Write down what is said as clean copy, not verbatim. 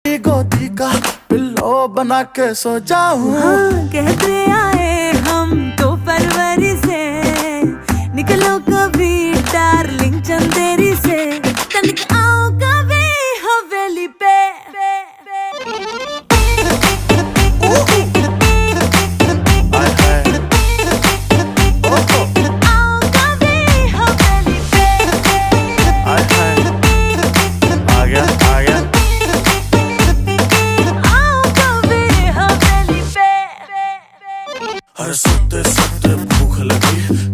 गोदी का पिल्लो बना के सो जाऊं। हाँ, कहते आए हम तो फरवरी से, निकलो कभी डार्लिंग चंदेरी से, तनिक आओ कभी हवेली पे। आओ कभी हवेली पे। आ गया आओ कभी हवेली पे। हर सोते सोते भूख लगी,